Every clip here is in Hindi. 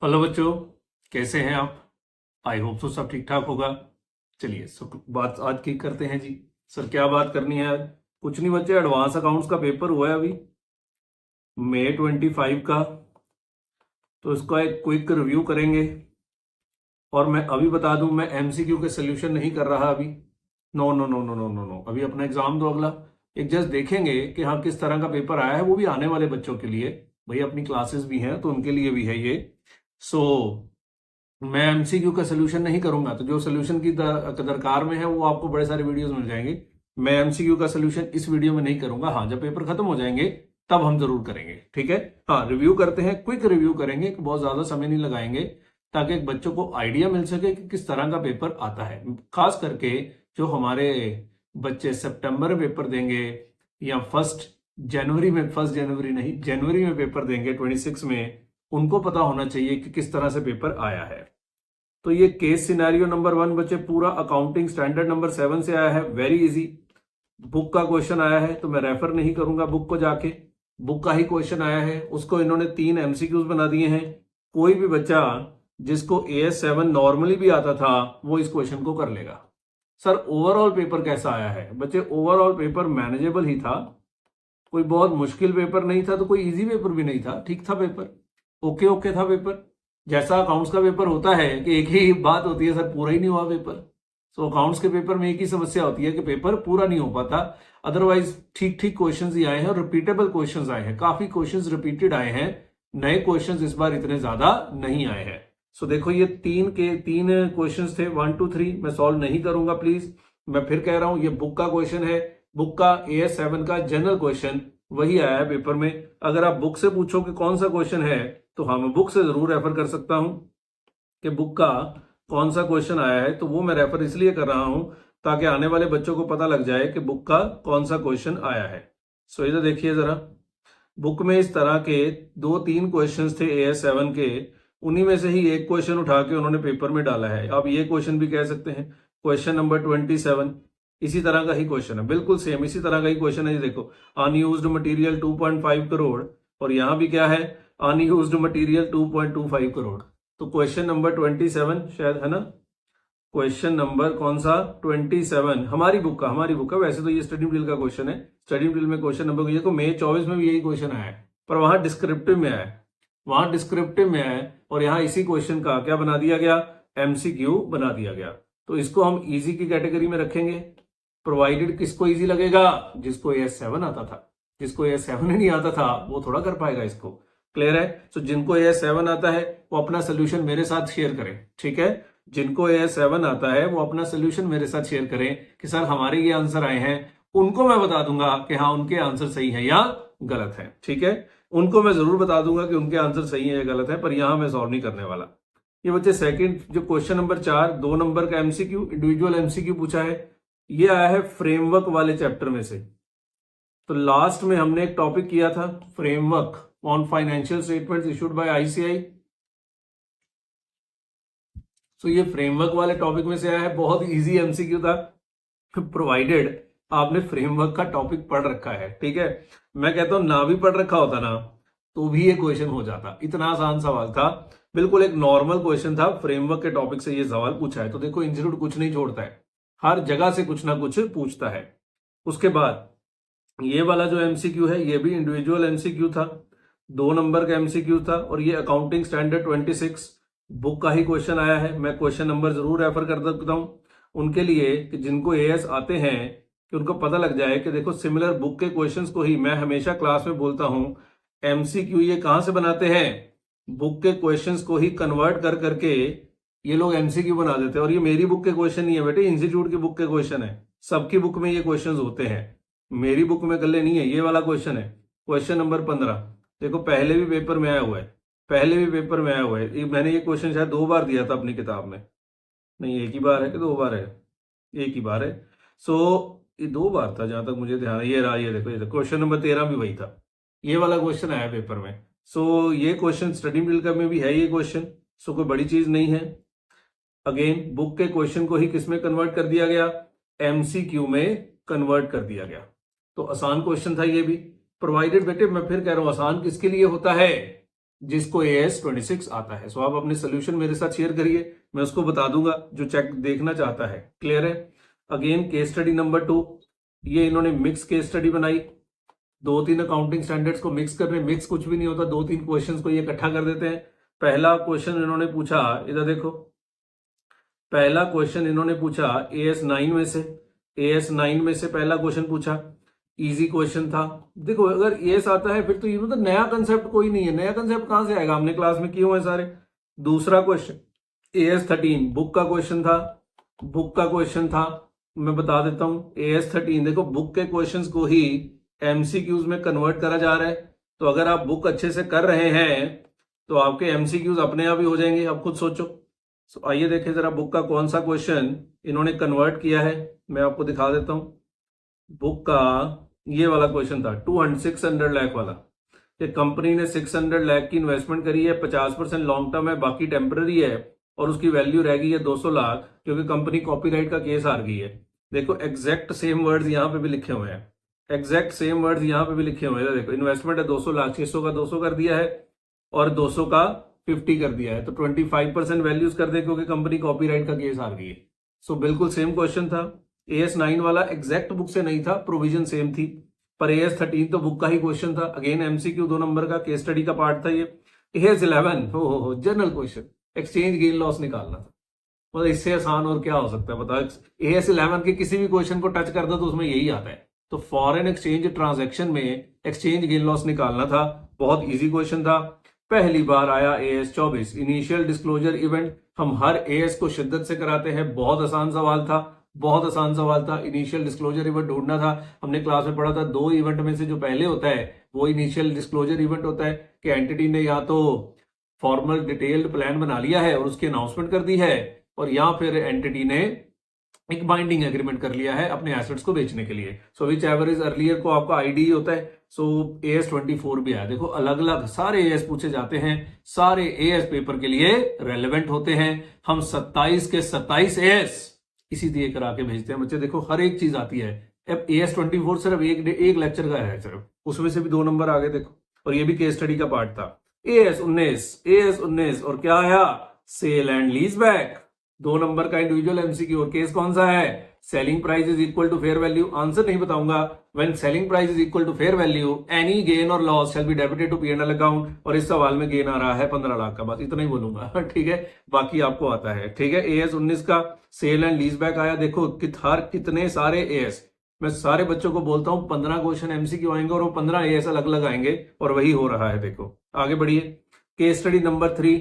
हेलो बच्चों, कैसे हैं आप? आई होप सो सब ठीक ठाक होगा। चलिए सब बात आज की करते हैं जी। सर क्या बात करनी है आज? कुछ नहीं बच्चे, एडवांस अकाउंट्स का पेपर हुआ है अभी मई 25 का। तो इसका एक क्विक रिव्यू करेंगे। और मैं अभी बता दूं, मैं एमसीक्यू के सोल्यूशन नहीं कर रहा अभी। No no no no no no no, अभी अपना एग्जाम दो अगला। एक जस्ट देखेंगे कि हाँ किस तरह का पेपर आया है, वो भी आने वाले बच्चों के लिए। भाई अपनी क्लासेस भी हैं तो उनके लिए भी है ये। सो मैं एमसीक्यू का सोल्यूशन नहीं करूंगा, तो जो सोल्यूशन की दरकार में है वो आपको बड़े सारे वीडियोस मिल जाएंगे। मैं एमसीक्यू का सोल्यूशन इस वीडियो में नहीं करूंगा। हाँ, जब पेपर खत्म हो जाएंगे तब हम जरूर करेंगे, ठीक है। हाँ, रिव्यू करते हैं, क्विक रिव्यू करेंगे, बहुत ज्यादा समय नहीं लगाएंगे, ताकि एक बच्चों को आइडिया मिल सके कि किस तरह का पेपर आता है। खास करके जो हमारे बच्चे सितंबर में पेपर देंगे या फर्स्ट जनवरी नहीं, जनवरी में पेपर देंगे 26 में, उनको पता होना चाहिए कि किस तरह से पेपर आया है। तो ये केस सिनेरियो नंबर 1 बच्चे पूरा अकाउंटिंग स्टैंडर्ड नंबर 7 से आया है, वेरी इजी। बुक का क्वेश्चन आया है तो मैं रेफर नहीं करूंगा बुक को जाके। बुक का ही क्वेश्चन आया है, उसको इन्होंने 3 एमसीक्यूज बना दिए हैं। कोई भी बच्चा जिसको AS7 नॉर्मली भी आता था वो इस क्वेश्चन को कर लेगा। सर ओवरऑल पेपर कैसा आया है? बच्चे ओवरऑल पेपर मैनेजेबल ही था, कोई बहुत मुश्किल पेपर नहीं था तो कोई इजी पेपर भी नहीं था, ठीक था पेपर, ओके ओके था पेपर। जैसा अकाउंट्स का पेपर होता है कि एक ही बात होती है, सर पूरा ही नहीं हुआ पेपर। सो अकाउंट्स के पेपर में एक ही समस्या होती है कि पेपर पूरा नहीं हो पाता। अदरवाइज ठीक ठीक क्वेश्चंस ही आए हैं और रिपीटेबल क्वेश्चंस आए हैं, काफी क्वेश्चंस रिपीटेड आए हैं। नए क्वेश्चंस इस बार इतने ज्यादा नहीं आए हैं। सो देखो ये तीन क्वेश्चंस थे, 1 2 3 मैं सॉल्व नहीं करूंगा प्लीज। मैं फिर कह रहा हूं, ये बुक का क्वेश्चन है, बुक का AS7 का जनरल क्वेश्चन वही आया है पेपर में। अगर आप बुक से पूछो कि कौन सा क्वेश्चन है, तो हाँ मैं बुक से जरूर रेफर कर सकता हूं कि बुक का कौन सा क्वेश्चन आया है। तो वो मैं रेफर इसलिए कर रहा हूं ताकि आने वाले बच्चों को पता लग जाए कि बुक का कौन सा क्वेश्चन आया है। सो इधर देखिए जरा, बुक में इस तरह के 2-3 क्वेश्चंस थे AS7 के, उन्हीं में से ही एक क्वेश्चन उठा के उन्होंने पेपर में डाला है। आप ये क्वेश्चन भी कह सकते हैं, क्वेश्चन नंबर 27 इसी तरह का ही क्वेश्चन है, बिल्कुल सेम इसी तरह का ही क्वेश्चन है। ये देखो, अनयूज्ड मटेरियल 2.5 करोड़, और यहां भी क्या है, अनयूज्ड मटेरियल 2.25 करोड़। तो क्वेश्चन नंबर 27 शायद है ना, क्वेश्चन नंबर कौन सा, 27 हमारी बुक का। वैसे तो ये स्टडी मटेरियल का क्वेश्चन है, स्टडी मटेरियल में क्वेश्चन नंबर ये को मई 24 में भी यही क्वेश्चन आया है, पर वहां डिस्क्रिप्टिव में आया, और यहां इसी क्वेश्चन का क्या बना दिया गया, एमसीक्यू बना दिया गया। तो इसको हम इजी की कैटेगरी में रखेंगे, प्रोवाइडेड किसको इजी लगेगा, जिसको AS7 आता था। जिसको AS7 नहीं आता था वो थोड़ा कर पाएगा इसको। क्लियर है? तो जिनको AS7 आता है वो अपना सोल्यूशन मेरे साथ शेयर करें, ठीक है। जिनको AS7 आता है वो अपना सोल्यूशन मेरे साथ शेयर करें कि सर हमारे ये आंसर आए हैं। उनको मैं बता दूंगा कि हाँ उनके आंसर सही है या गलत है, ठीक है। उनको मैं जरूर बता दूंगा कि उनके आंसर सही है या गलत है, पर यहां मैं सॉल्व नहीं करने वाला। ये बच्चे सेकंड जो क्वेश्चन नंबर 4 2 नंबर का एमसीक्यू, इंडिविजुअल एमसीक्यू पूछा है, ये आया है फ्रेमवर्क वाले चैप्टर में से। तो लास्ट में हमने एक टॉपिक किया था, framework on financial statements issued by ICAI। तो ये फ्रेमवर्क वाले टॉपिक में से आया है, बहुत इजी एमसीक्यू था, प्रोवाइडेड आपने फ्रेमवर्क का टॉपिक पढ़ रखा है, ठीक है। मैं कहता हूं ना भी पढ़ रखा होता ना तो भी ये क्वेश्चन हो जाता, इतना आसान सवाल था। बिल्कुल एक नॉर्मल क्वेश्चन था, फ्रेमवर्क के टॉपिक से ये सवाल पूछा है। तो देखो इंस्टीट्यूट कुछ नहीं छोड़ता है, हर जगह से कुछ ना कुछ पूछता है। उसके बाद ये वाला जो एमसीक्यू है ये भी इंडिविजुअल एमसीक्यू था, 2 नंबर का एमसीक्यू था, और ये अकाउंटिंग स्टैंडर्ड 26 बुक का ही क्वेश्चन आया है। मैं क्वेश्चन नंबर जरूर रेफर कर सकता हूं उनके लिए कि जिनको AS आते हैं, कि उनको पता लग जाए कि देखो सिमिलर बुक के क्वेश्चंस को ही, मैं हमेशा क्लास में बोलता हूं एमसीक्यू ये कहां से बनाते हैं, बुक के क्वेश्चंस को ही कन्वर्ट कर करके ये लोग एमसीक्यू बना देते हैं। और ये मेरी बुक के क्वेश्चन नहीं है बेटे, इंस्टीट्यूट की बुक के क्वेश्चन है, सबकी बुक में ये क्वेश्चन होते हैं, मेरी बुक में गले नहीं है। ये वाला क्वेश्चन है क्वेश्चन नंबर 15, देखो पहले भी पेपर में आया हुआ है, मैंने ये क्वेश्चन शायद 2 बार दिया था अपनी किताब में, नहीं एक ही बार है कि 2 बार है, एक ही बार है। सो ये 2 बार था जहां तक मुझे ध्यान है। ये रहा, ये देखो क्वेश्चन नंबर 13 भी वही था, ये वाला क्वेश्चन आया पेपर में। सो ये क्वेश्चन स्टडी मटेरियल में भी है ये क्वेश्चन, सो कोई बड़ी चीज नहीं है। अगेन बुक के क्वेश्चन को ही किसमें कन्वर्ट कर दिया गया, एमसीक्यू में कन्वर्ट कर दिया गया। तो आसान क्वेश्चन था ये भी, प्रोवाइडेड बेटे मैं फिर कह रहा हूं आसान किसके लिए होता है, जिसको AS26 आता है। सो आप अपने सोल्यूशन मेरे साथ शेयर करिए, मैं उसको बता दूंगा जो चेक देखना चाहता है। क्लियर है? अगेन केस स्टडी नंबर 2, ये इन्होंने मिक्स केस स्टडी बनाई, 2-3 अकाउंटिंग स्टैंडर्ड्स को मिक्स कर रहे हैं। मिक्स कुछ भी नहीं होता, 2-3 क्वेश्चंस को ये इकट्ठा कर देते हैं। पहला क्वेश्चन इन्होंने पूछा, इधर देखो, पहला क्वेश्चन इन्होंने पूछा AS9 में से, AS9 में से पहला क्वेश्चन पूछा, इजी क्वेश्चन था। देखो अगर AS आता है फिर तो ये मतलब नया कंसेप्ट कोई नहीं है, नया कंसेप्ट कहां से आएगा, हमने क्लास में किए हुए हैं सारे। दूसरा क्वेश्चन AS13 बुक का क्वेश्चन था, बुक का क्वेश्चन था, मैं बता देता हूं। AS13 देखो बुक के क्वेश्चंस को ही MCQs में कन्वर्ट करा जा रहा है, तो अगर आप बुक अच्छे से कर रहे हैं तो आपके MCQs अपने आप ही हो जाएंगे। अब खुद सोचो। तो आइए देखें जरा बुक का कौन सा क्वेश्चन इन्होंने कन्वर्ट किया है, मैं आपको दिखा देता हूं। बुक का ये वाला क्वेश्चन था 600 लाख वाला। कि कंपनी ने 600 लाख की इन्वेस्टमेंट करी है, 50% लॉन्ग टर्म है, बाकी टेम्पररी है, और उसकी वैल्यू रह गई है 200 लाख, क्योंकि कंपनी कॉपीराइट का केस हार गई है। देखो एग्जैक्ट सेम वर्ड्स यहां पे भी लिखे हुए हैं, एग्जैक्ट सेम वर्ड्स यहां पे भी लिखे हुए हैं। देखो इन्वेस्टमेंट है 200 लाख, 600 का 200 कर दिया है और 200 का 50 कर दिया है, तो 25% वैल्यूज कर दे, क्योंकि कंपनी कॉपीराइट का केस हार गई है। सो बिल्कुल सेम क्वेश्चन था। AS9 वाला एग्जैक्ट बुक से नहीं था, प्रोविजन सेम थी, पर AS13 तो बुक का ही क्वेश्चन था। अगेन MCQ 2 नंबर का केस स्टडी का पार्ट था ये। AS11 हो general question, exchange gain loss निकालना था। मतलब इससे आसान और क्या हो सकता है बताओ। AS11 के किसी भी क्वेश्चन को टच कर दो तो उसमें यही आता है। तो फॉरेन एक्सचेंज ट्रांजैक्शन में एक्सचेंज गेन लॉस निकालना था, बहुत इजी क्वेश्चन था। पहली बार आया AS24 इनिशियल डिस्क्लोजर इवेंट, हम हर AS को शिद्दत से कराते हैं। बहुत आसान सवाल था, बहुत आसान सवाल था। इनिशियल डिस्क्लोजर इवेंट ढूंढना था। हमने क्लास में पढ़ा था 2 इवेंट में से जो पहले होता है वो इनिशियल डिस्क्लोजर इवेंट होता है, कि एंटिटी ने या तो फॉर्मल डिटेल्ड प्लान बना लिया है और उसकी अनाउंसमेंट कर दी है, और या फिर एंटिटी ने एक बाइंडिंग एग्रीमेंट कर लिया है अपने एसेट्स को बेचने के लिए। सो विच एवर इज अर्लियर को आपका ID होता है। सो AS24 भी आया। देखो अलग अलग सारे AS पूछे जाते हैं, सारे AS पेपर के लिए रेलेवेंट होते हैं। हम 27 के 27 AS इसी दिए करा के भेजते हैं बच्चे। देखो हर एक चीज आती है। अब AS24 सिर्फ एक लेक्चर का है सिर्फ, उसमें से भी 2 नंबर आ गए देखो, और ये भी केस स्टडी का पार्ट था। AS19 और क्या आया, sale and lease back, 2 number का इंडिविजुअल MCQ। और केस कौन सा है, selling price is equal to fair value. Answer नहीं बताऊंगा। When selling price is equal to fair value any gain और loss shall be debited to P&L account. और इस सवाल में गेन आ रहा है 15 लाख का, बस इतना ही बोलूंगा ठीक है, बाकी आपको आता है। ठीक है, AS19 का सेल एंड लीज बैक आया। देखो कितने सारे AS, मैं सारे बच्चों को बोलता हूं 15 क्वेश्चन MCQ आएंगे और वो 15 AS अलग अलग आएंगे, और वही हो रहा है। देखो आगे बढ़िए। केस स्टडी नंबर 3,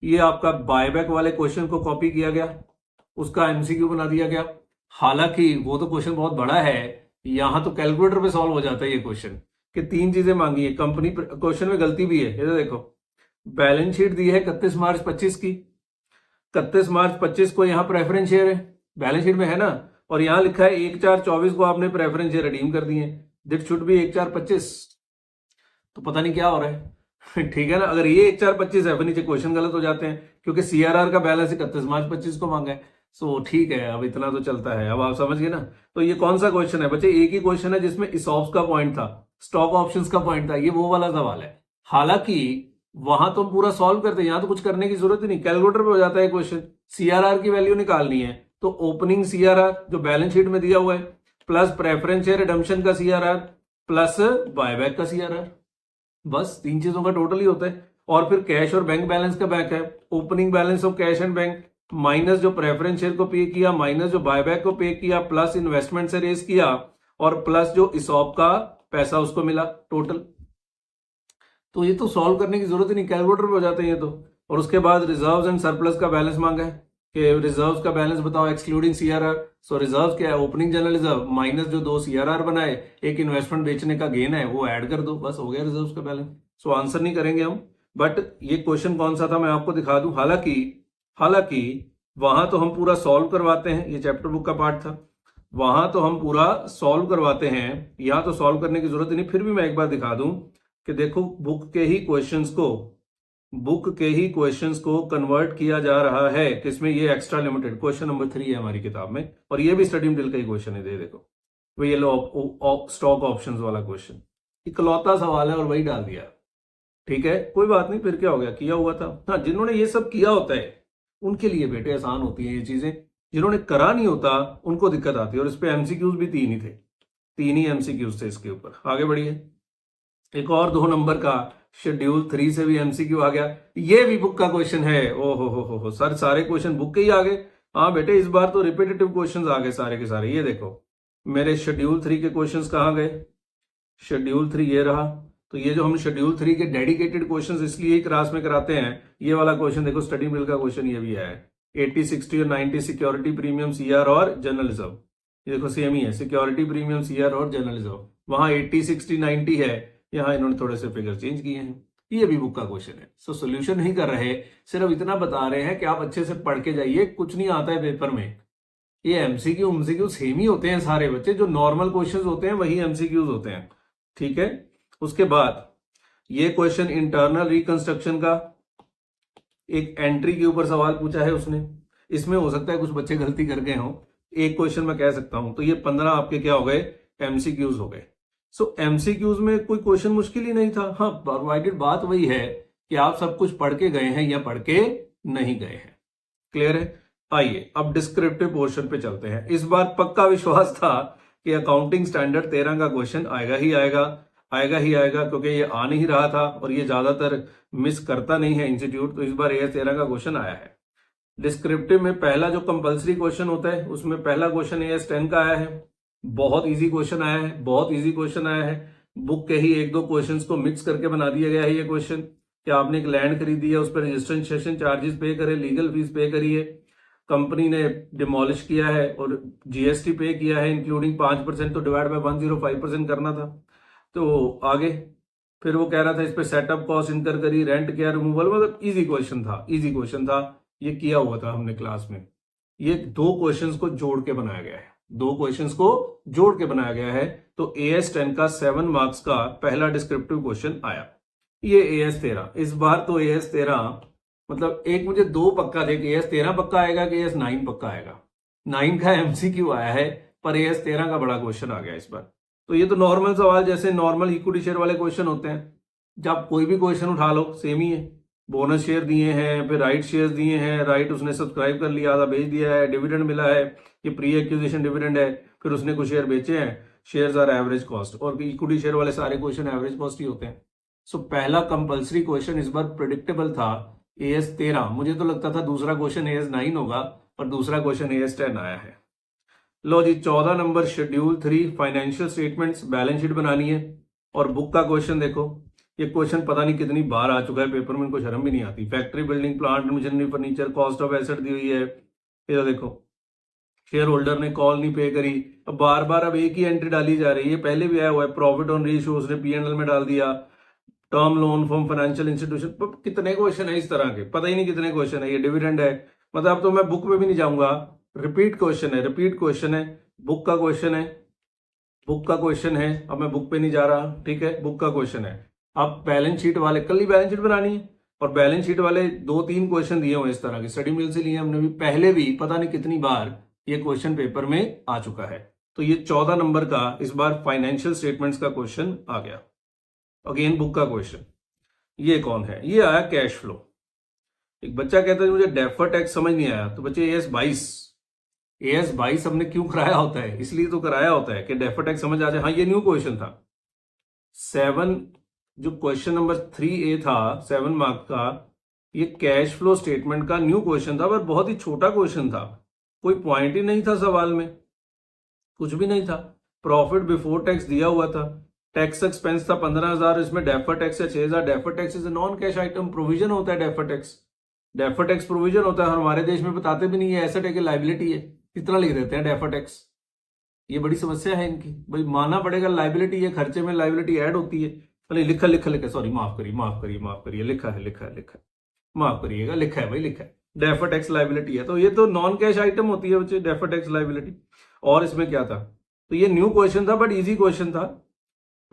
ये आपका बायबैक वाले क्वेश्चन को कॉपी किया गया, उसका MCQ बना दिया गया। हालांकि वो तो क्वेश्चन बहुत बड़ा है, यहां तो कैलकुलेटर पे सॉल्व हो जाता है ये क्वेश्चन, कि 3 चीजें मांगी है। कंपनी क्वेश्चन में गलती भी है, ये देखो बैलेंस शीट दी है 31 मार्च 25 की, 31 मार्च 25 को यहां प्रेफरेंस शेयर है, बैलेंस शीट में है ना, और यहां लिखा है 1/4/24 को आपने प्रेफरेंस शेयर रिडीम कर दिए। दिट शुड भी 1/4/25, तो पता नहीं क्या हो रहा है ठीक है ना। अगर ये 1/4/25 है फिर नीचे क्वेश्चन गलत हो जाते हैं, क्योंकि CRR का बैलेंस 31 मार्च 25 को मांगा है। सो ठीक है, अब इतना तो चलता है, अब आप समझ गए ना। तो ये कौन सा क्वेश्चन है बच्चे, एक ही क्वेश्चन है जिसमें इसॉप्स का पॉइंट था, स्टॉक ऑप्शंस का पॉइंट था, ये वो वाला सवाल है। हालांकि वहां तो हम पूरा सॉल्व करते हैं, यहां तो कुछ करने की जरूरत ही नहीं, कैलकुलेटर पे हो जाता है क्वेश्चन। CRR की वैल्यू निकालनी है तो ओपनिंग CRR जो बैलेंस शीट में दिया हुआ है, प्लस प्रेफरेंस शेयर रिडम्पशन का CRR, प्लस बायबैक का CRR, बस 3 चीजों का टोटल ही होता है। और फिर कैश और बैंक बैलेंस का बैक है, opening balance of cash and bank, minus जो प्रेफरेंस शेयर को पे किया, माइनस जो बायबैक को पे किया, प्लस इन्वेस्टमेंट से रेज किया, और प्लस जो इसॉप का पैसा उसको मिला टोटल। तो ये तो सॉल्व करने की जरूरत ही नहीं, कैलकुलेटर पे हो जाते हैं ये तो। और उसके बाद रिजर्व्स एंड सरप्लस का बैलेंस मांगा है, कि रिजर्व्स का बैलेंस बताओ एक्सक्लूडिंग CRR। सो रिजर्व क्या है, ओपनिंग जनरल रिजर्व माइनस जो 2 CRR बनाए, एक इन्वेस्टमेंट बेचने का गेन है वो ऐड कर दो, बस हो गया रिजर्व्स का बैलेंस। सो आंसर नहीं करेंगे हम, बट ये क्वेश्चन कौन सा था मैं आपको दिखा दूं। हालांकि वहां तो हम पूरा सॉल्व करवाते हैं, ये चैप्टर बुक का पार्ट था, वहां तो हम पूरा सॉल्व करवाते हैं, यहां तो सॉल्व करने की जरूरत नहीं। फिर भी मैं एक बार दिखा दूं कि देखो बुक के ही क्वेश्चंस को कन्वर्ट किया जा रहा है किसमें, ये एक्स्ट्रा लिमिटेड क्वेश्चन नंबर 3 है हमारी किताब में, और ये भी स्टडी मटेरियल का ही क्वेश्चन है। देखो वो ये लो स्टॉक ऑप्शंस वाला क्वेश्चन, इकलौता सवाल है और वही डाल दिया। ठीक है, कोई बात नहीं, फिर क्या हो गया, किया हुआ था। हाँ, जिन्होंने ये सब किया होता है उनके लिए बेटे आसान होती है ये चीजें, जिन्होंने करा नहीं होता उनको दिक्कत आती है। और इस पे एमसीक्यूज भी 3 ही थे, 3 ही एमसीक्यूज थे इसके ऊपर। आगे बढ़िए, एक और 2 नंबर का शेड्यूल 3 से भी एमसीक्यू आ गया। ये भी बुक का क्वेश्चन है। ओ हो सर, सारे क्वेश्चन बुक के ही आ गए। हाँ बेटे, इस बार तो रिपीटेटिव क्वेश्चंस आ गए सारे के सारे। ये देखो मेरे शेड्यूल 3 के क्वेश्चंस कहाँ गए, शेड्यूल 3 ये रहा। तो ये जो हम शेड्यूल 3 के डेडिकेटेड क्वेश्चंस इसलिए ही क्लास में कराते हैं, ये वाला क्वेश्चन देखो, स्टडी मिल का क्वेश्चन ये भी है। 80, 60 और 90 सिक्योरिटी प्रीमियम, सीआर और जनरल रिजर्व। ये देखो सेम ही है, सिक्योरिटी प्रीमियम, सीआर और जनरल रिजर्व। वहां 80, 60, 90 है, यहाँ इन्होंने थोड़े से फिगर चेंज किए हैं। ये भी बुक का क्वेश्चन है। सो सोल्यूशन नहीं कर रहे, सिर्फ इतना बता रहे हैं कि आप अच्छे से पढ़ के जाइए, कुछ नहीं आता है पेपर में। ये एमसीक्यू सेम ही होते हैं सारे बच्चे, जो नॉर्मल क्वेश्चंस होते हैं वही एमसीक्यूज होते हैं। ठीक है, उसके बाद ये क्वेश्चन इंटरनल रिकंस्ट्रक्शन का, एक एंट्री के ऊपर सवाल पूछा है उसने। इसमें हो सकता है कुछ बच्चे गलती कर गए हों, एक क्वेश्चन मैं कह सकता हूं। तो ये 15 आपके क्या हो गए, एमसीक्यूज हो गए। सो एमसीक्यूज में कोई क्वेश्चन मुश्किल ही नहीं था। हाँ, प्रोवाइडेड बात वही है कि आप सब कुछ पढ़ के गए हैं या पढ़ के नहीं गए हैं। क्लियर है? आइए अब डिस्क्रिप्टिव पोर्शन पे चलते हैं। इस बार पक्का विश्वास था कि अकाउंटिंग स्टैंडर्ड 13 का क्वेश्चन आएगा ही आएगा, आएगा ही आएगा, क्योंकि ये आ नहीं रहा था और ये ज्यादातर मिस करता नहीं है इंस्टीट्यूट। तो इस बार एएस 13 का क्वेश्चन आया है। डिस्क्रिप्टिव में पहला जो कंपलसरी क्वेश्चन होता है उसमें पहला क्वेश्चन एएस 10 का आया है। बहुत इजी क्वेश्चन आया है, बहुत इजी क्वेश्चन आया है। बुक के ही 1-2 क्वेश्चंस को मिक्स करके बना दिया गया है ये क्वेश्चन, कि आपने एक लैंड खरीदी है, उस पर रजिस्ट्रेशन चार्जेस पे करे, लीगल फीस पे करिए, कंपनी ने डिमोलिश किया है और जीएसटी पे किया है इंक्लूडिंग 5%, तो डिवाइड बाय 105% करना था। तो आगे फिर वो कह रहा था इस पे सेटअप कॉस्ट इनकर करी, रेंट क्या रिमूवल, मतलब इजी क्वेश्चन था, इजी क्वेश्चन था। ये किया हुआ था हमने क्लास में। ये 2 क्वेश्चंस को जोड़ के बनाया गया है, 2 क्वेश्चंस को जोड़ के बनाया गया है। तो एएस 10 का 7 मार्क्स का पहला डिस्क्रिप्टिव क्वेश्चन आया। ये एएस 13, इस बार तो एएस 13 मतलब एक मुझे 2 पक्का थे कि एएस 13 पक्का आएगा कि एएस 9 पक्का आएगा। 9 का एमसीक्यू आया है, पर एएस 13 का बड़ा क्वेश्चन आ गया इस बार। तो ये तो नॉर्मल सवाल जैसे नॉर्मल इक्विटी शेयर वाले क्वेश्चन होते हैं, जब कोई भी क्वेश्चन उठा लो सेम ही है। बोनस शेयर दिए हैं, फिर राइट शेयर दिए हैं, राइट उसने सब्सक्राइब कर लिया, आधा बेच दिया है, डिविडेंड मिला है, ये प्री एक्विजिशन डिविडेंड है, फिर उसने कुछ शेयर बेचे हैं, शेयर्स आर एवरेज कॉस्ट। और इक्विटी शेयर वाले सारे क्वेश्चन एवरेज कॉस्ट ही होते हैं। सो पहला कंपलसरी क्वेश्चन इस बार प्रेडिक्टेबल था, एएस 13। मुझे तो लगता था दूसरा क्वेश्चन एएस 9 होगा, पर दूसरा क्वेश्चन एएस 10 आया है। लो जी, 14 number schedule 3 financial statements, balance sheet बनानी है। और बुक का क्वेश्चन देखो, ये क्वेश्चन पता नहीं कितनी बार आ चुका है पेपर में, इनको शर्म भी नहीं आती। Factory, building, plant, machinery, furniture, cost of asset दी हुई है। ये देखो शेयर होल्डर ने कॉल नहीं पे करी, अब बार बार अब एक ही एंट्री डाली जा रही है। पहले भी आया हुआ है, प्रॉफिट ऑन रीइश्यू उसने पीएनएल में डाल दिया, term loan from financial institution. कितने क्वेश्चन है इस तरह के, पता ही नहीं कितने क्वेश्चन है। ये डिविडेंड है, मतलब अब तो मैं बुक में भी नहीं जाऊंगा, रिपीट क्वेश्चन है, रिपीट क्वेश्चन है, बुक का क्वेश्चन है, बुक का क्वेश्चन है। अब मैं बुक पे नहीं जा रहा, ठीक है, बुक का क्वेश्चन है। अब बैलेंस शीट वाले, कल ही बैलेंस शीट बनानी है, और बैलेंस शीट वाले 2-3 क्वेश्चन दिए हुए इस तरह के, स्टडी मिल से लिए हमने भी, पहले भी पता नहीं कितनी बार ये क्वेश्चन पेपर में आ चुका है। तो ये 14 नंबर का इस बार फाइनेंशियल स्टेटमेंट्स का क्वेश्चन आ गया। अगेन बुक का क्वेश्चन। ये कौन है, ये आया कैश फ्लो। एक बच्चा कहता है मुझे डेफर टैक्स समझ नहीं आया। तो बच्चे एएस 22 हमने क्यों कराया होता है, इसलिए तो कराया होता है कि डेफर टैक्स समझ आ जाए। हाँ, ये न्यू क्वेश्चन था। 7 जो क्वेश्चन नंबर 3A था 7 मार्क का, ये कैश फ्लो स्टेटमेंट का न्यू क्वेश्चन था, पर बहुत ही छोटा क्वेश्चन था, कोई पॉइंट ही नहीं था सवाल में, कुछ भी नहीं था। प्रॉफिट बिफोर टैक्स दिया हुआ था, टैक्स एक्सपेंस था 15,000, इसमें डेफर टैक्स है 6,000। Defer tax is non cash item, provision होता है defer tax, defer tax provision होता है। और हमारे देश में बताते भी नहीं है, एसेट है कि लाइबिलिटी है, इतना लिख देते हैं डेफर टैक्स। ये बड़ी समस्या है इनकी, भाई मानना पड़ेगा लाइबिलिटी है, खर्चे में लाइबिलिटी ऐड होती है। नहीं, लिखा सॉरी, माफ करिए, लिखा है, माफ करिएगा, लिखा है भाई, लिखा है, डेफर टैक्स लाइबिलिटी है। तो ये तो नॉन कैश आइटम होती है बच्चे, डेफर टैक्स लाइबिलिटी। और इसमें क्या था, तो ये न्यू क्वेश्चन था, बट इजी क्वेश्चन था,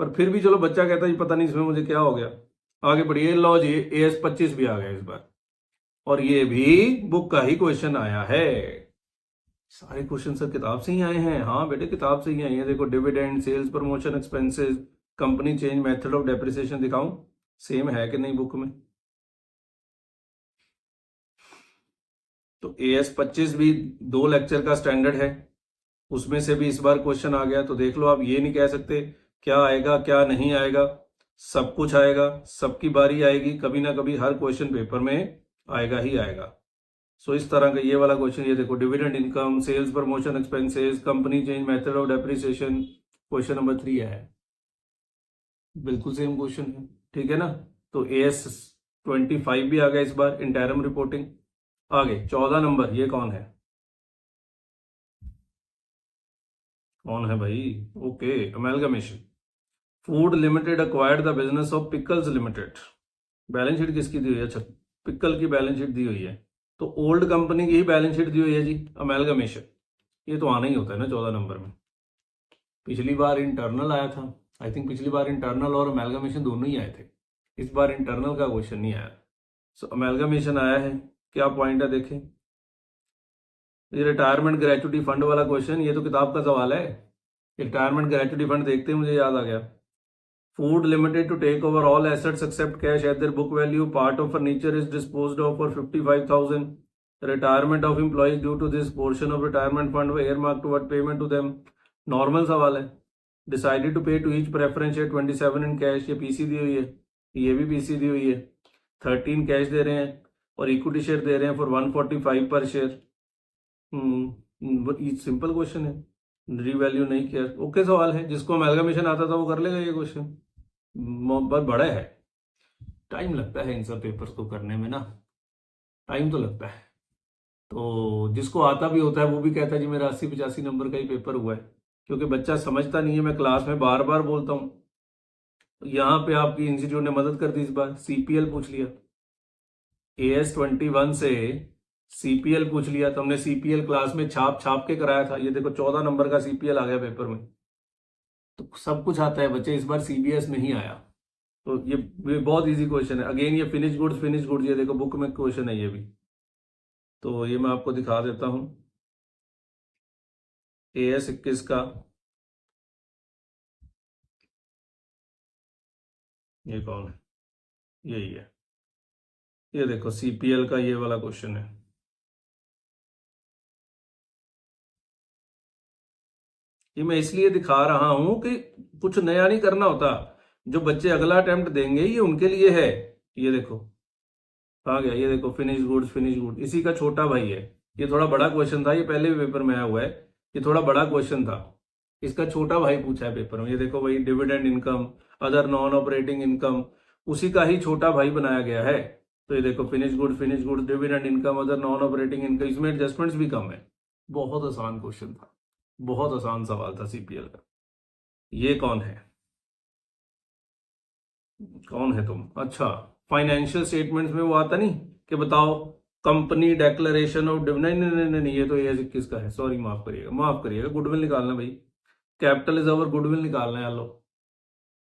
पर फिर भी चलो बच्चा कहता है पता नहीं इसमें मुझे क्या हो गया। आगे बढ़िए, लो जी, एएस 25 भी आ गया इस बार, और ये भी बुक का ही क्वेश्चन आया है। सारे क्वेश्चन सर किताब से ही आए हैं। हाँ बेटे, किताब से ही आए हैं। देखो, dividend, sales promotion expenses, company change, method of depreciation दिखाऊं, सेम है कि नहीं बुक में? तो AS 25 भी 2 लेक्चर का स्टैंडर्ड है, उसमें से भी इस बार क्वेश्चन आ गया। तो देख लो, आप ये नहीं कह सकते क्या आएगा क्या नहीं आएगा, सब कुछ आएगा, सबकी बारी आएगी, कभी ना कभी हर क्वेश्चन पेपर में आएगा ही आएगा। सो इस तरह का ये वाला क्वेश्चन, ये देखो, dividend income, sales promotion expenses, company change method of depreciation, question number 3 है, बिल्कुल सेम क्वेश्चन है, ठीक है ना। तो AS 25 भी आ गया इस बार, इंटरम रिपोर्टिंग। आगे 14 नंबर, ये कौन है? कौन है भाई? Okay, amalgamation. Food limited acquired the business of pickles limited. Balance sheet किसकी दी हुई है? अच्छा, पिकल की बैलेंस शीट दी हुई है, तो ओल्ड कंपनी की ही बैलेंस शीट दी हुई है जी, अमेलगमेशन। ये तो आना ही होता है ना 14 नंबर में। पिछली बार इंटरनल आया था, आई थिंक पिछली बार इंटरनल और अमेलगमेशन दोनों ही आए थे, इस बार इंटरनल का क्वेश्चन नहीं आया। सो अमेलगमेशन आया है, क्या पॉइंट है देखें। ये रिटायरमेंट ग्रेचुटी फंड वाला क्वेश्चन, ये तो किताब का सवाल है। रिटायरमेंट ग्रेचुटी फंड देखते ही मुझे याद आ गया। Food limited to take over all assets except cash at their book value, part of furniture is disposed of for 55,000, retirement of employees due to this portion of retirement fund व earmarked toward payment to them. Normal सवाल है। Decided to pay to each preference share 27 in cash, ये पीसी दी हुई है, ये भी पीसी दी हुई है। 13 कैश दे रहे हैं और इक्विटी शेयर दे रहे हैं फॉर 145 पर शेयर। सिंपल क्वेश्चन है, रीवैल्यू नहीं किया। ओके सवाल है, जिसको अमेलगमेशन आता था वो कर लेगा ये क्वेश्चन, बहुत बड़ा है। टाइम लगता है इन सब पेपर्स को करने में ना, टाइम तो लगता है। तो जिसको आता भी होता है वो भी कहता है जी मेरा 80-85 नंबर का ही पेपर हुआ है, क्योंकि बच्चा समझता नहीं है। मैं क्लास में बार बार बोलता हूँ, यहाँ पे आपकी इंस्टीट्यूट ने मदद कर दी इस बार, CPL पूछ लिया। AS 21 से CPL पूछ लिया, तो हमने CPL क्लास में छाप छाप के कराया था। ये देखो 14 नंबर का CPL आ गया पेपर में। तो सब कुछ आता है बच्चे, इस बार CBS नहीं आया। तो ये बहुत इजी क्वेश्चन है। अगेन ये फिनिश गुड्स, ये देखो बुक में क्वेश्चन है ये भी। तो ये मैं आपको दिखा देता हूँ, AS 21 का ये कौन है? यही है, ये देखो CPL का ये वाला क्वेश्चन है। ये मैं इसलिए दिखा रहा हूं कि कुछ नया नहीं करना होता, जो बच्चे अगला अटेम्प्ट देंगे ये उनके लिए है। ये देखो कहाँ गया, ये देखो फिनिश गुड्स इसी का छोटा भाई है। ये थोड़ा बड़ा क्वेश्चन था, ये पहले भी पेपर में आया हुआ है, ये थोड़ा बड़ा क्वेश्चन था, इसका छोटा भाई पूछा है पेपर में। ये देखो भाई, dividend income, other non operating income, उसी का ही छोटा भाई बनाया गया है। तो ये देखो finish goods, dividend income, other non operating income, इसमें एडजस्टमेंट्स भी कम है। बहुत आसान क्वेश्चन था, बहुत आसान सवाल था CPL का। ये कौन है? कौन है तुम? अच्छा, फाइनेंशियल स्टेटमेंट्स में वो आता नहीं कि बताओ कंपनी डेक्लेरेशन ऑफ डिविडेंड, नहीं नहीं नहीं नहीं, ये तो AS 21 का है, सॉरी, माफ करिएगा, गुडविल निकालना भाई, कैपिटल इज अवर गुडविल निकालना है। लो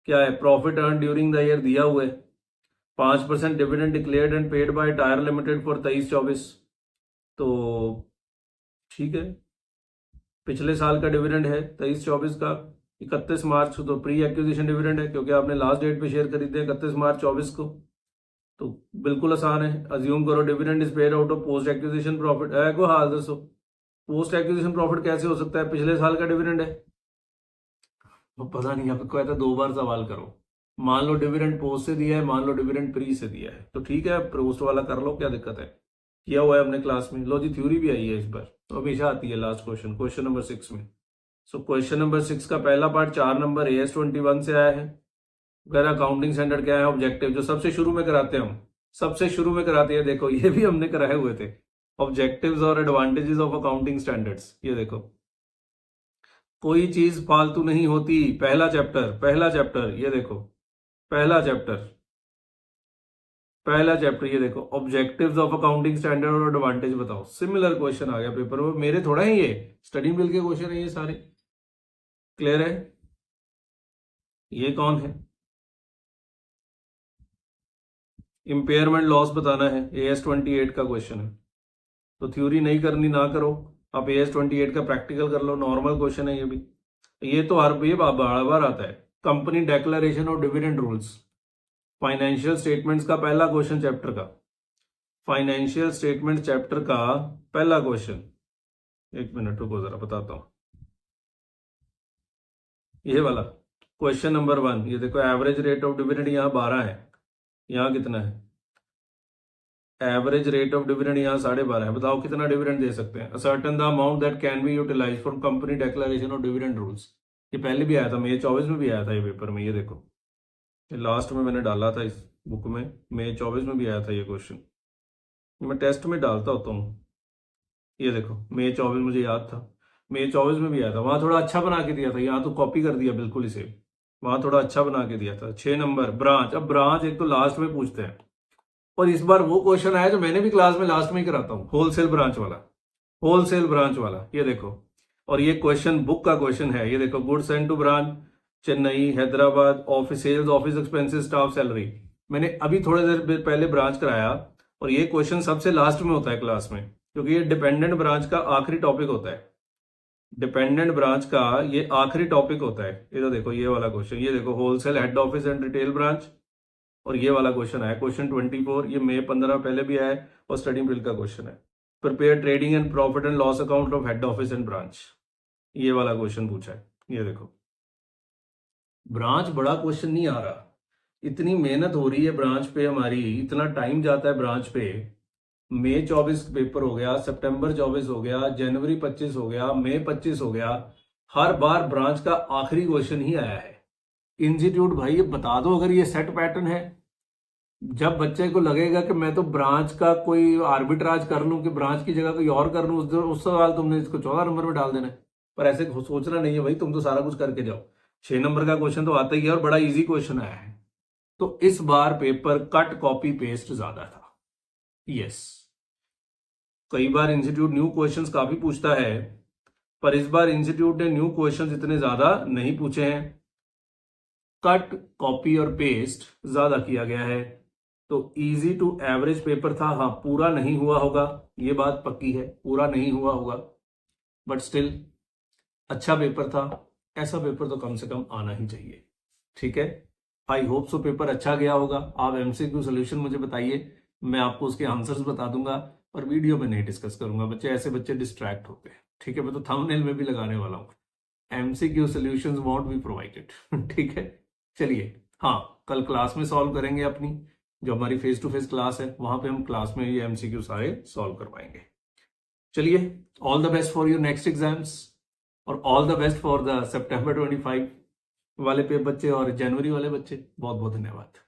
क्या है, profit earn during the year दिया हुआ है, 5% dividend declared and paid by tyre limited for 23-24। तो ठीक है, पिछले साल का डिविडेंड है 23-24 का, 31 मार्च, तो प्री एक्विजिशन डिविडेंड है क्योंकि आपने लास्ट डेट पे शेयर खरीदे 31 मार्च 24 को। तो बिल्कुल आसान है, अज्यूम करो dividend is paid out of post acquisition profit. है को हाल दसो, पोस्ट एक्विजिशन प्रॉफिट कैसे हो सकता है, पिछले साल का डिविडेंड है। तो पता नहीं, आपको कहता है 2 बार सवाल करो। मान लो डिविडेंड पोस्ट से दिया है, मान लो डिविडेंड प्री से दिया है, तो ठीक है पोस्ट वाला कर लो, क्या दिक्कत है, किया हुआ है हमने क्लास में। लो जी, थ्योरी भी आई है इस बार, तो हमेशा आती है लास्ट क्वेश्चन नंबर 6 में। सो क्वेश्चन नंबर 6 का पहला पार्ट 4 नंबर AS 21 से आया है। वगैरह अकाउंटिंग स्टैंडर्ड क्या है, ऑब्जेक्टिव, जो सबसे शुरू में कराते हैं हम, सबसे शुरू में कराते हैं। देखो ये भी हमने कराए हुए थे, ऑब्जेक्टिव्स और एडवांटेजेस ऑफ अकाउंटिंग स्टैंडर्ड्स। ये देखो, कोई चीज फालतू नहीं होती, पहला चैप्टर, ये देखो पहला चैप्टर, ये देखो ऑब्जेक्टिव्स ऑफ अकाउंटिंग स्टैंडर्ड और एडवांटेज बताओ। सिमिलर क्वेश्चन आ गया पेपर में, मेरे थोड़ा है ये, स्टडी मिल के क्वेश्चन है ये सारे। क्लियर है? ये कौन है? इम्पेयरमेंट लॉस बताना है, AS 28 का क्वेश्चन है। तो थ्योरी नहीं करनी ना करो, आप AS 28 का प्रैक्टिकल कर लो, नॉर्मल क्वेश्चन है ये भी। ये तो हर बार आता है, कंपनी डेक्लेरेशन और डिविडेंड रूल्स। फाइनेंशियल स्टेटमेंट्स का पहला क्वेश्चन चैप्टर का, फाइनेंशियल स्टेटमेंट चैप्टर का पहला क्वेश्चन, एक मिनट रुको जरा बताता हूं। ये वाला क्वेश्चन नंबर 1, ये देखो एवरेज रेट ऑफ डिविडेंड यहाँ 12 है, यहाँ कितना है? एवरेज रेट ऑफ डिविडेंड यहाँ 12.5 है। बताओ कितना डिविडेंड दे सकते हैं? Certain the amount that can be utilize for company declaration of dividend rules. ये पहले भी आया था, मई 24 में भी आया था ये पेपर में। ये देखो ये लास्ट में मैंने डाला था इस बुक में, मई 24 में भी आया था ये क्वेश्चन। मैं टेस्ट में डालता होता हूँ। ये देखो मई 24 मुझे याद था, मई 24 में भी आया था। वहां थोड़ा अच्छा बना के दिया था, यहाँ तो कॉपी कर दिया बिल्कुल इसे। वहां थोड़ा अच्छा बना के दिया था। 6 नंबर ब्रांच। अब ब्रांच एक तो लास्ट में पूछते हैं, और इस बार वो क्वेश्चन आया जो मैंने भी क्लास में लास्ट में ही कराता हूँ, होलसेल ब्रांच वाला। होलसेल ब्रांच वाला ये देखो, और ये क्वेश्चन बुक का क्वेश्चन है। ये देखो goods send to branch Chennai, Hyderabad, office sales, office expenses, staff salary. मैंने अभी थोड़ी देर पहले ब्रांच कराया, और ये क्वेश्चन सबसे लास्ट में होता है क्लास में, क्योंकि ये डिपेंडेंट ब्रांच का आखिरी टॉपिक होता है। डिपेंडेंट ब्रांच का ये आखिरी टॉपिक होता है। ये तो देखो ये वाला क्वेश्चन, ये देखो wholesale head office and retail branch, और ये वाला क्वेश्चन है क्वेश्चन 24, ये मई 15 पहले भी आया है, और स्टडी मटेरियल का क्वेश्चन है। Prepare trading and profit and loss account of head office and branch, ये वाला क्वेश्चन पूछा है। ये देखो ब्रांच बड़ा क्वेश्चन नहीं आ रहा, इतनी मेहनत हो रही है ब्रांच पे हमारी, इतना टाइम जाता है ब्रांच पे। मई 24 पेपर हो गया, सितंबर 24 हो गया, जनवरी 25 हो गया, मई 25 हो गया, हर बार ब्रांच का आखिरी क्वेश्चन ही आया है। इंस्टीट्यूट भाई ये बता दो अगर ये सेट पैटर्न है। जब बच्चे को लगेगा कि मैं तो ब्रांच का कोई आर्बिट्राज कर लूं, कि ब्रांच की जगह कोई और कर लूं, उस सवाल तुमने इसको 14 नंबर में डाल देना है। पर ऐसे सोचना नहीं है भाई, तुम तो सारा कुछ करके जाओ। 6 नंबर का क्वेश्चन तो आता ही है, और बड़ा इजी क्वेश्चन आया है। तो इस बार पेपर कट कॉपी पेस्ट ज्यादा था। यस, कई बार इंस्टीट्यूट न्यू क्वेश्चंस काफी पूछता है, पर इस बार इंस्टीट्यूट ने न्यू क्वेश्चंस इतने ज्यादा नहीं पूछे हैं। कट कॉपी और पेस्ट ज्यादा किया गया है। तो इजी टू एवरेज पेपर था। हाँ पूरा नहीं हुआ होगा, ये बात पक्की है, पूरा नहीं हुआ होगा, बट स्टिल अच्छा पेपर था। ऐसा पेपर तो कम से कम आना ही चाहिए। ठीक है, आई होप सो पेपर अच्छा गया होगा। आप एमसीक्यू सोल्यूशन मुझे बताइए, मैं आपको उसके आंसर्स बता दूंगा, और वीडियो में नहीं डिस्कस करूंगा। बच्चे डिस्ट्रैक्ट होते हैं। ठीक है, मैं तो थंबनेल में भी लगाने वाला हूँ, MCQ solutions want be provided. ठीक है, चलिए हाँ कल क्लास में सॉल्व करेंगे अपनी, जो हमारी फेस टू फेस क्लास है, वहां पे हम क्लास में ये एमसीक्यू सारे सॉल्व करवाएंगे। चलिए, all the best for your next exams, और all the best for the सितंबर 25 वाले पे बच्चे और जनवरी वाले बच्चे। बहुत बहुत धन्यवाद।